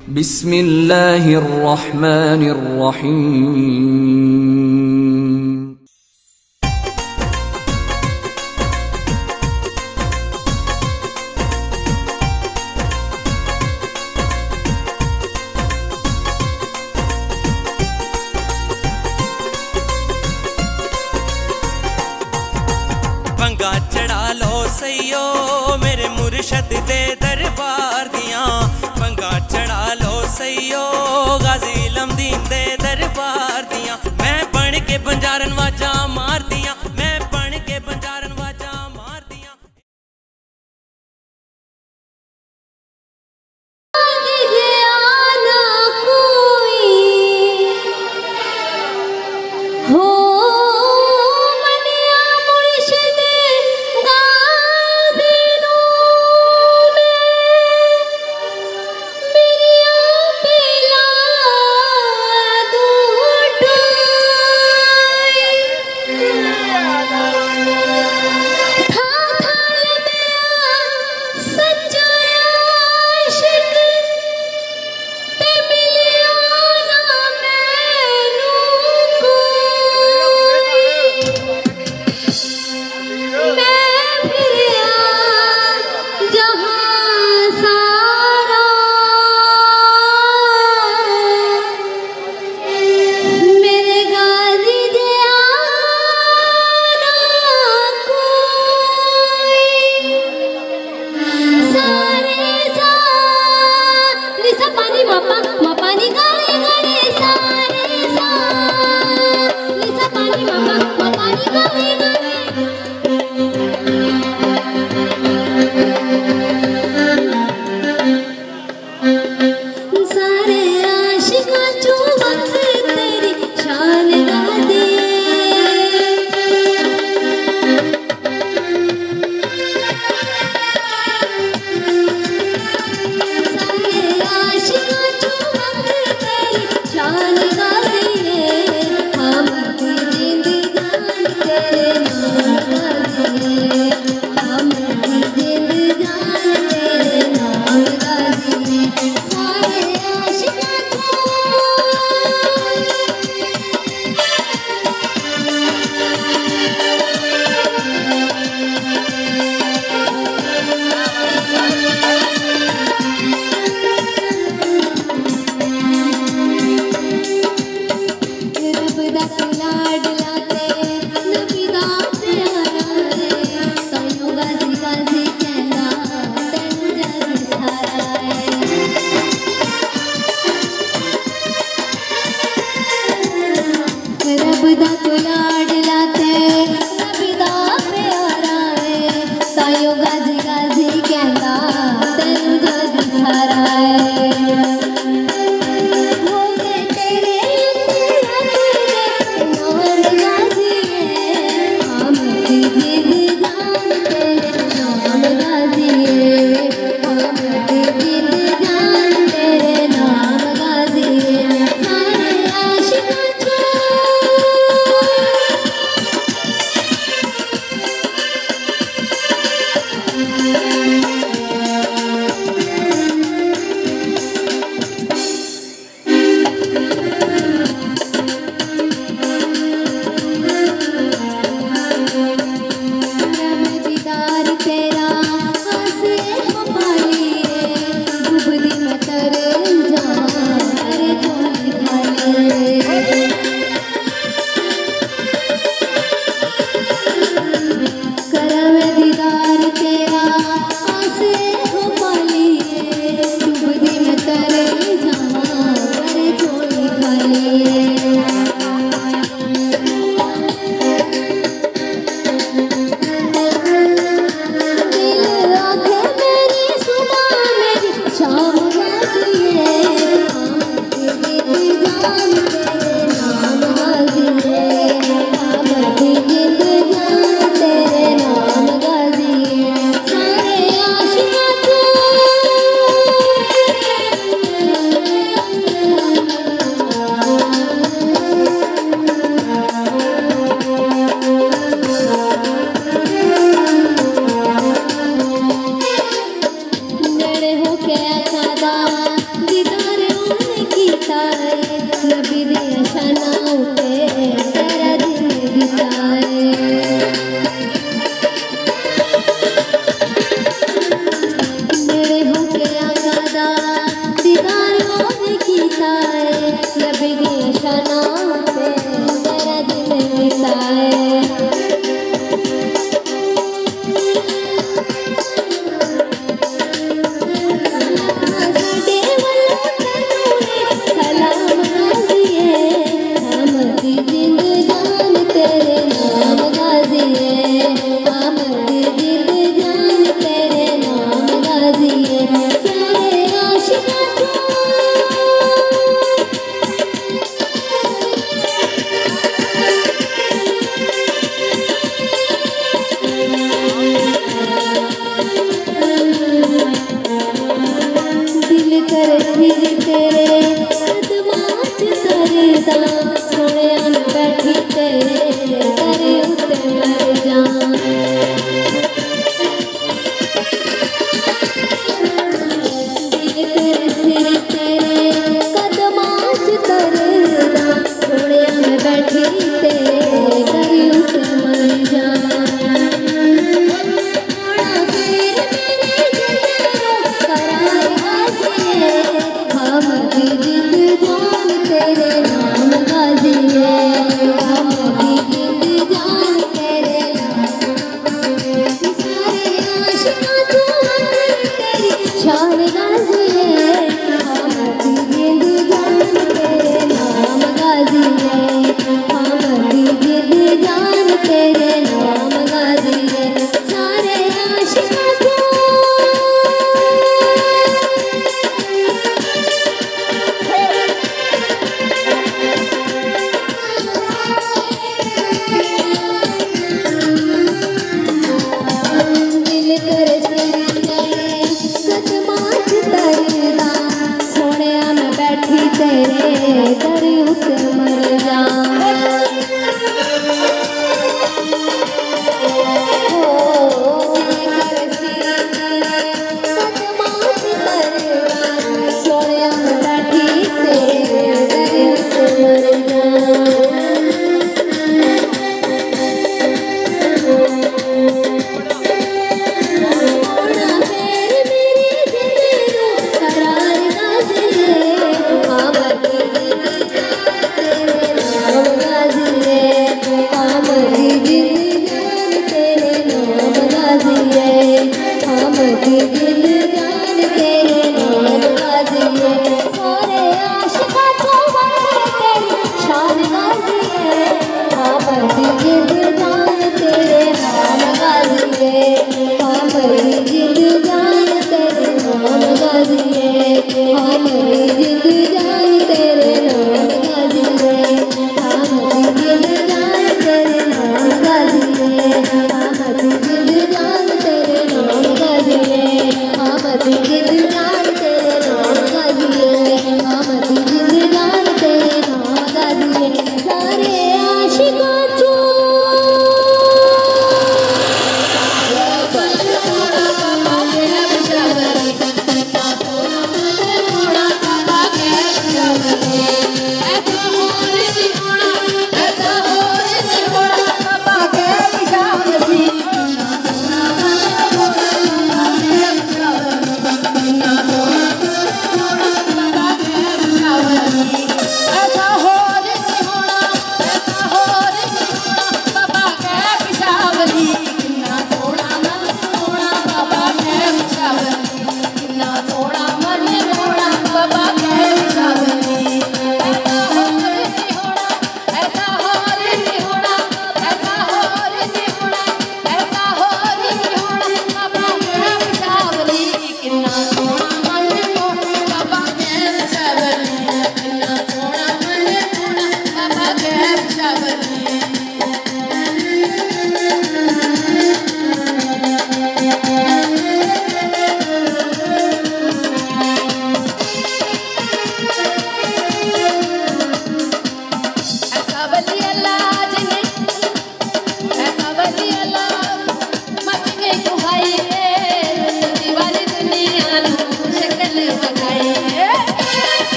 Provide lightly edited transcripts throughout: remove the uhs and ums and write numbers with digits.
बिस्मिल्लाहिर्रहमानिर्रहीम। पंगा चढ़ा लो सैयो मेरे मुर्शद दे दरबार दियां, पंगा चढ़ा लो सैयो गाजी लमदीन दे दरबार दियां। मैं बन के बंजारन वाजा मार दियां, मैं बन के बंजारन वाजा मार दियां।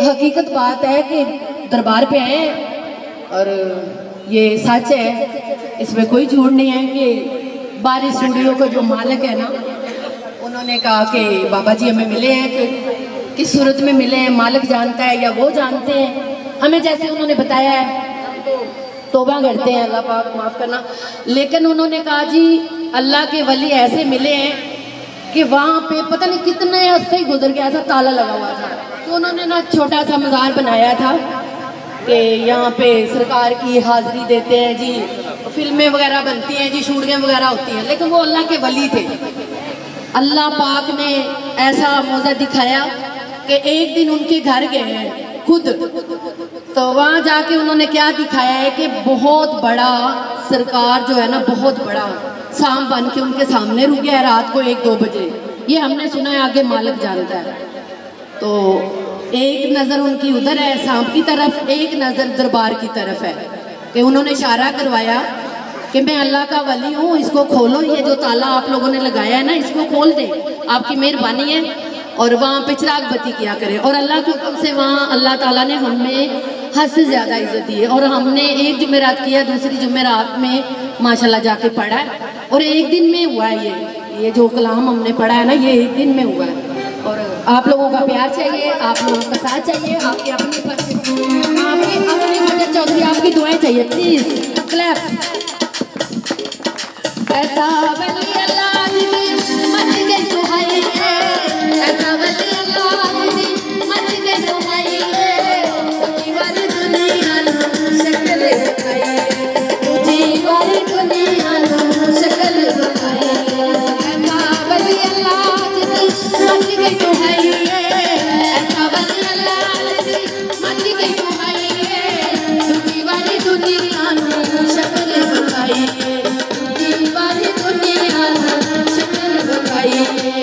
हकीकत बात है कि दरबार पे आए और ये सच है, इसमें कोई झूठ नहीं है कि बारिश स्टूडियो का जो मालिक है ना, उन्होंने कहा कि बाबा जी हमें मिले हैं, कि किस सूरत में मिले हैं मालिक जानता है या वो जानते हैं। हमें जैसे उन्होंने बताया है तौबा करते हैं, अल्लाह पाक माफ़ करना। लेकिन उन्होंने कहा जी अल्लाह के वली ऐसे मिले हैं कि वहाँ पे पता नहीं कितने अरसे ही गुजर गया था, ताला लगा हुआ था। तो उन्होंने ना छोटा सा मज़ार बनाया था कि यहाँ पे सरकार की हाज़िरी देते हैं जी, फिल्में वगैरह बनती हैं जी, शूटिंगें वगैरह होती हैं। लेकिन वो अल्लाह के वली थे। अल्लाह पाक ने ऐसा मौज़ा दिखाया कि एक दिन उनके घर गए हैं खुद, तो वहाँ जाके उन्होंने क्या दिखाया है कि बहुत बड़ा सरकार जो है ना, बहुत बड़ा सांप बन के उनके सामने रुक गया है रात को 1-2 बजे। ये हमने सुना है, आगे मालिक जानता है। तो एक नज़र उनकी उधर है सांप की तरफ, एक नज़र दरबार की तरफ है। कि उन्होंने इशारा करवाया कि मैं अल्लाह का वली हूँ, इसको खोलो, ये जो ताला आप लोगों ने लगाया है ना इसको खोल दे, आपकी मेहरबानी है। और वहाँ पे चिराग बत्ती किया करे। और अल्लाह के हुक्म से वहाँ अल्लाह ताला ने हमें हद से ज़्यादा इज्जत दी है। और हमने एक जुमेरात किया, दूसरी जुमेरात में माशाल्लाह जाके पढ़ा है। और एक दिन में हुआ है ये जो कलाम हमने पढ़ा है ना, ये एक दिन में हुआ है। और आप लोगों का प्यार चाहिए, आप लोगों का साथ चाहिए, आपकी अपनी मदद चौधरी आपकी दुआएं चाहिए। Please clap. ऐसा वली अल्लाह दी मच गई दुहाई है, ऐसा वली अल्लाह दी मच गई दुहाई है, जीवन दुनिया नु शक्ल दिखाई है, जीवन दुनिया नु शक्ल दिखाई है। ऐसा वली अल्लाह दी मच गई दुहाई है, ऐसा वली अल्लाह दी मच गई दुहाई है, जीवन दुनिया नु शक्ल दिखाई है, जीवन दुनिया नु शक्ल दिखाई है।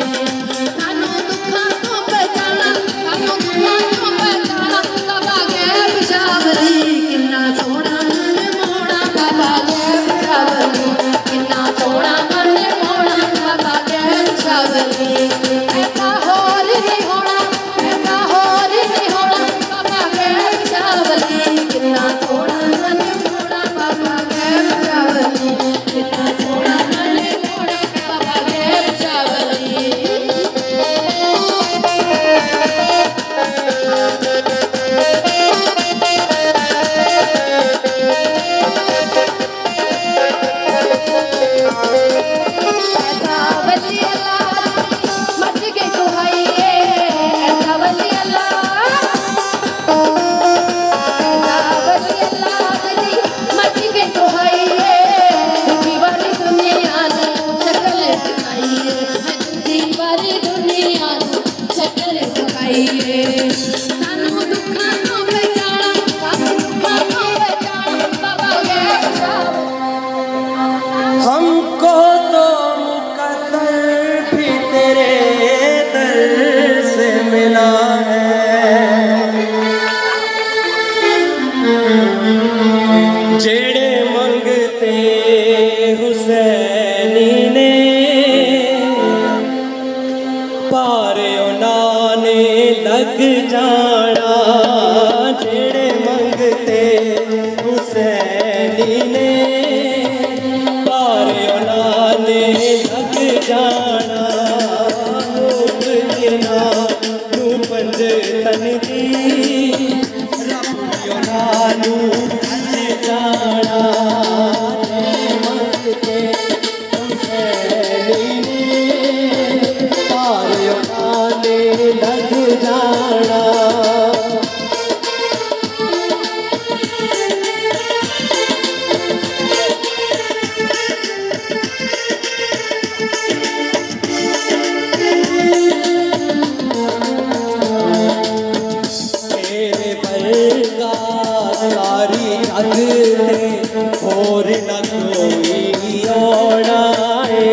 कानों दुखां तो बचाना, कानों दुखां तो बचाना, बाबा गैर पिशावरी किन्ना सोना मन मोड़ा, बाबा गैर पिशावरी किन्ना सोना मन मोड़ा, बाबा गैर पिशावरी। ऐसा होर नहीं होना, ऐसा होर नहीं होना, बाबा गैर पिशावरी किन्ना सोना मन मोड़ा, बाबा गैर पिशावरी किन्ना सोना मन मोड़ा, बाबा गैर पिशावरी। ऐसा वली अल्लाह मच गई दुहाई है, ऐसा वली अल्लाह, ऐसा वली अल्लाह दी मच गई दुहाई है, जीवन दुनिया नु शक्ल दिखाई है, जीवन दुनिया नु शक्ल दिखाई है। सानू दुखां तो बचाना, सानू दुखां तो बचाना, बाबा गैर हमको तो मुकद्दर भी तेरे दर से मिला है, जेड़े मंगते हुसैनी ने पारे उन्होंने लग जाना, जेड़े मंगते हुसैनी ने पारे उन्होंने लग जाना, रूप जिना नू पंज तन दी रब उन्होंने लग जाना, जेड़े मंगते हुसैनी ने पारे उन्होंने लग जाना। तेरे बरगा सारी जग ते होर न कोई औना है,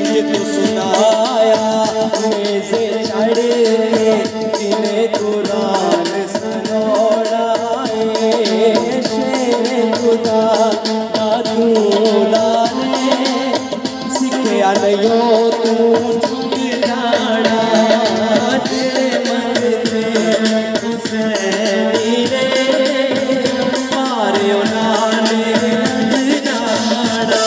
ये तो सुनाया मेज़े चढ़ के जिन्हें कुरान सुनाना है, शेरे खुदा दादूला ने सिखया नहीं तू झुक जाना, तेरे मंगते हुसैनी ने पारे उन्होंने लग जाना।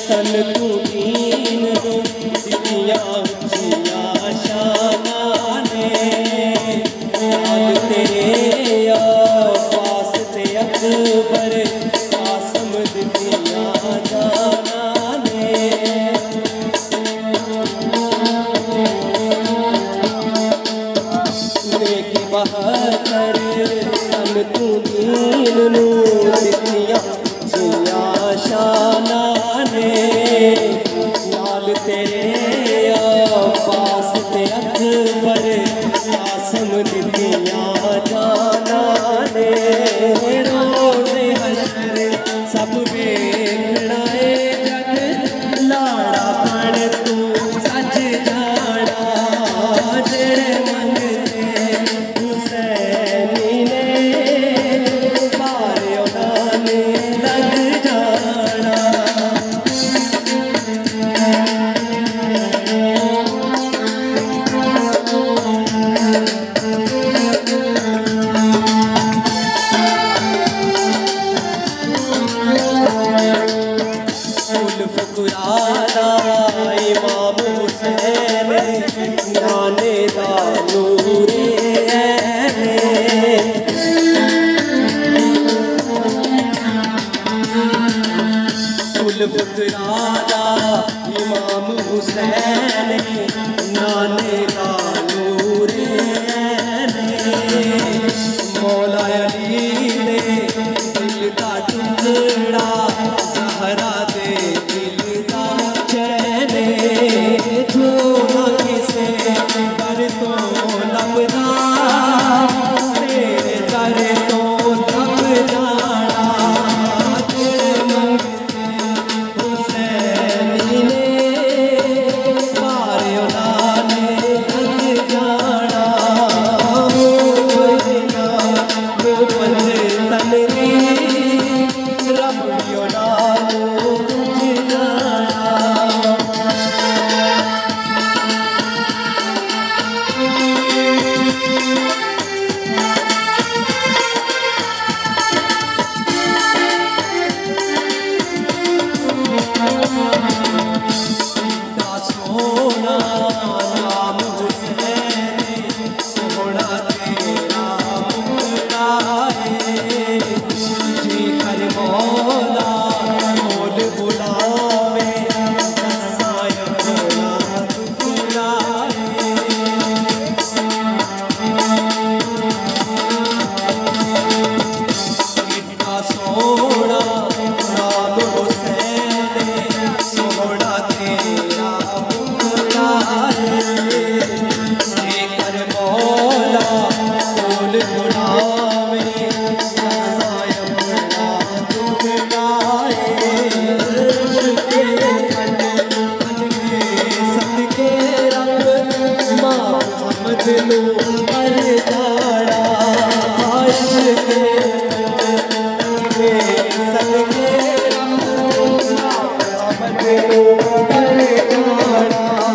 तन तू दीन नु दिया जिया शाना ने, याद तेरे अब्बास ते अकबर कासम दिया जाना ने। नेकी बहादुर तन तू दीन नु दिया जिया शाना नाने दा नूरे कुल पुत्रादा इमाम हुसैन नाने दा नूरे मौला अली दे दिल दा टुकड़ा ज़हरा दे दिल दा चैन जो ना किसे दर तो लभदा तेरे दर तो लब जाना तेरे मंगते हुसैनी ने मारे उलाने लग जाना तनरी रब उलानो सोना नाम हुसैन सोना तेरा मुखड़ा जी कर मौला बोल बुलावे दसाया बोला टुकड़ा सोना नाम हुसैन सोना तेरा कर मौला बोल बुलावे दसाया बोला टुकड़ाए सदके रब माँ मोहम्मद लो कर जाड़ा सदके रब मोहम्मद लो कर जाड़ा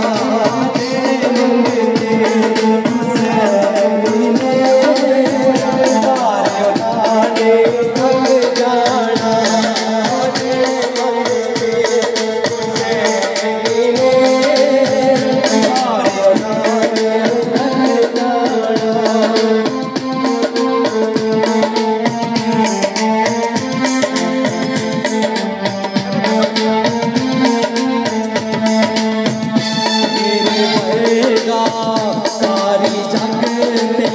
सारी जगते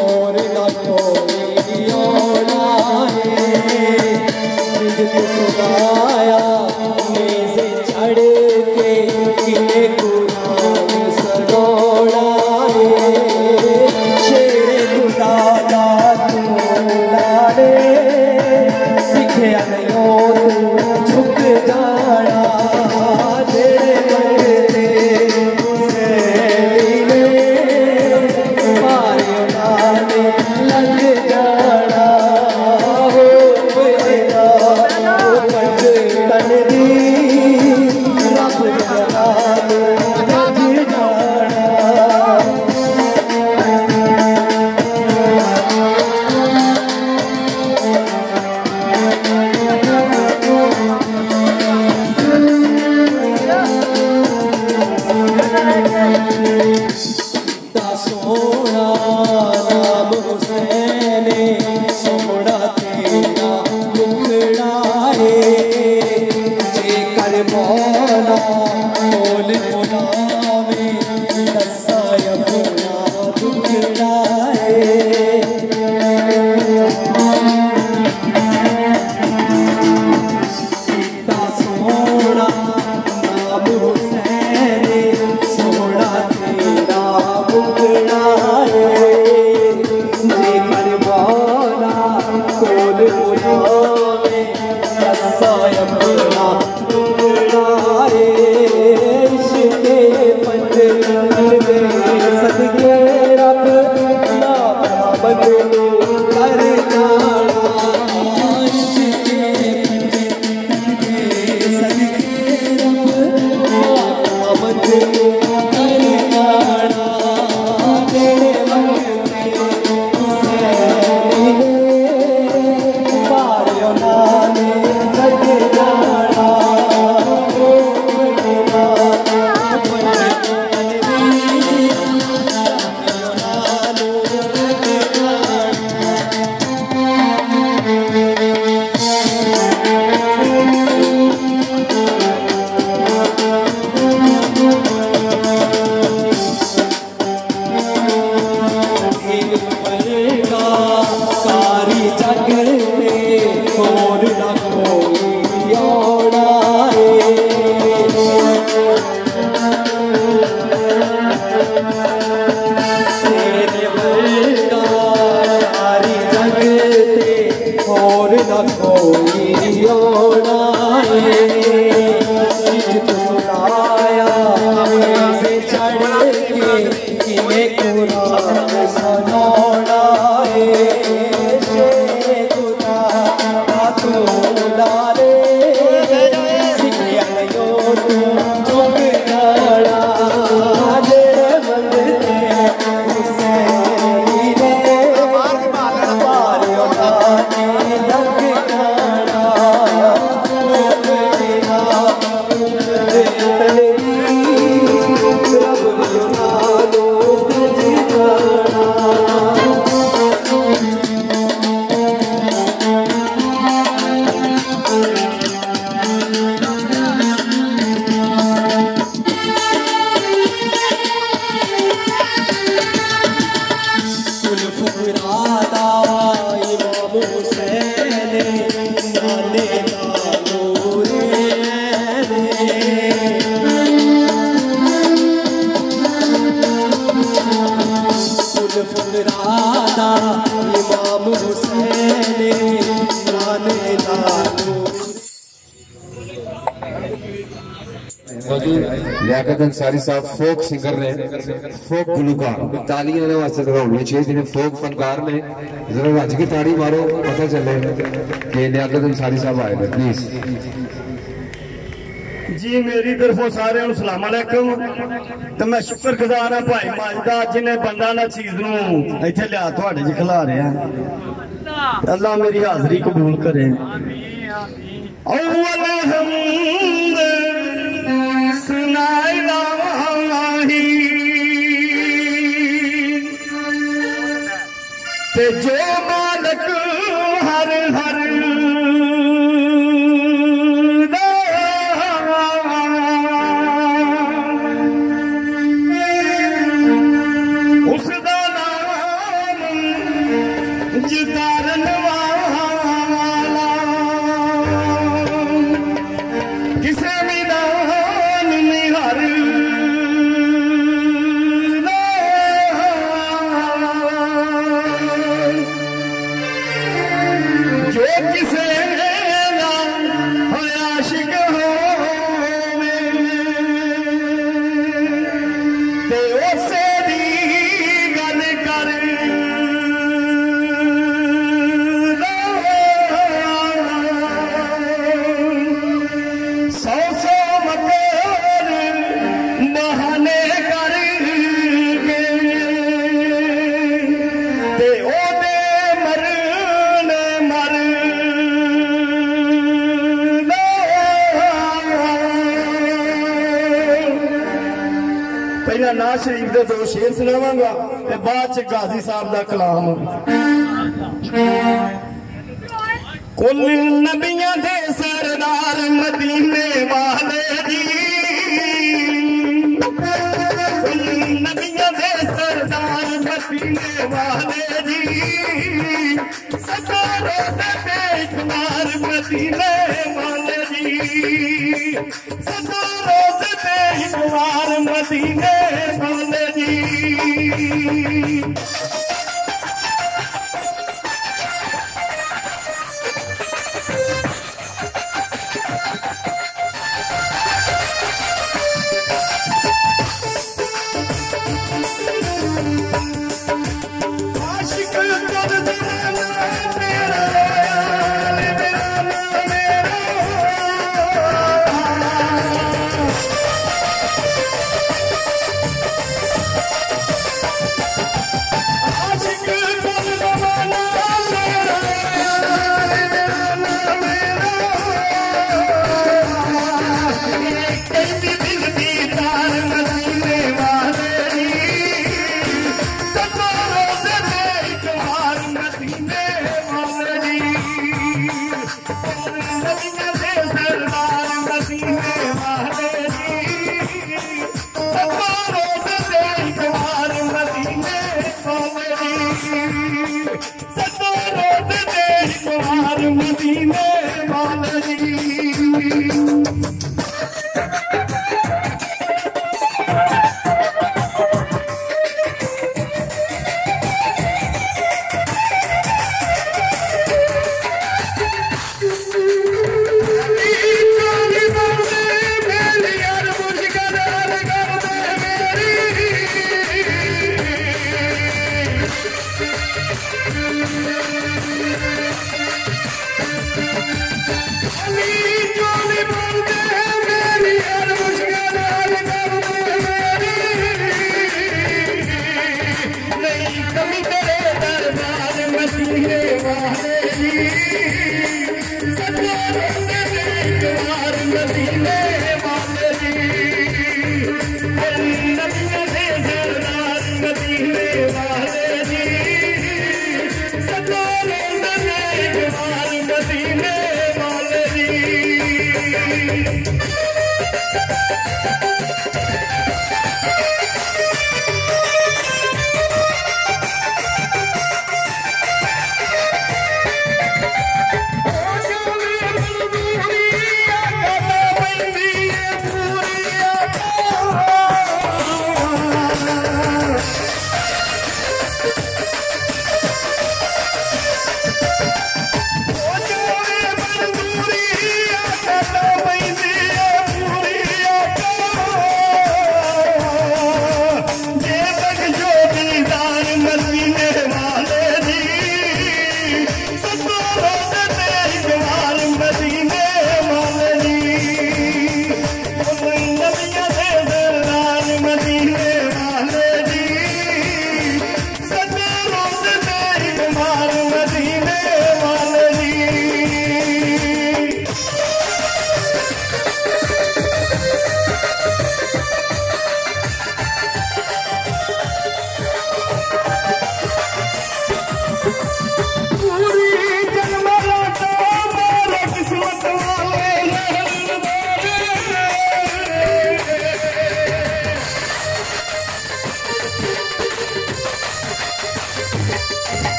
और न कोई औला सुनाया मेज़े चढ़ के किने कुरान सनोड़ा शेर खुदा दा तू लाड़े सिखे नहीं झुक जाना सोना नाम हुसैन सोना तेरा मुखड़ा जे कर मौला बोल बुलावे दसाया बोला टुकड़ा सोना नाम हुसैन सोना तेरा मुखड़ा जे कर मौला बोल बुलावे दसाया बोला टुकड़ा इश्क़े पंजे सदके रब ना बदलो कर जाना इश्क़े पंजे सदके रब लियाकत अंसारी साहब फोक सिंगर ने, फोक गुलकार, तालियां वास्ते होनी चाहिए जिन्हें फोक फनकार ने। जरा रज की ताड़ी मारो, पता चले कि लियाकत अंसारी साहब आए थे। प्लीज जी मेरी तरफों सारे अस्सलाम वालेकुम। तो मैं शुक्रगुजार हाँ भाई माजदा जिन्हें बंदा ना चीज नूं इत्थे लिया तुहाडे च खिला रहा। अल्लाह मेरी हाजरी कबूल करे। अव्वल हमद सुनाए लाही ते जो मालक हर हर उसदा नाम जितारन वाला किसे मैदान में हर जो किसे ना आशिक होवे ते उसे दी गल कर सौ सौ मकर बहाने करके ते ओदे मरने मर पहला नाज शरीफ दे दो शेर सुनावांगा ते बाद च गाजी साहब दा कलाम। कुल नबियां दे सरदार मदीने वाले जी, कुल नबियां दे सरदार मदीने वाले जी, सतारों दे बेशुमार मदीने वाले जी, सतारों दे बेशुमार मदीने वाले जी। आशिक कर देना मेरा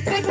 फिट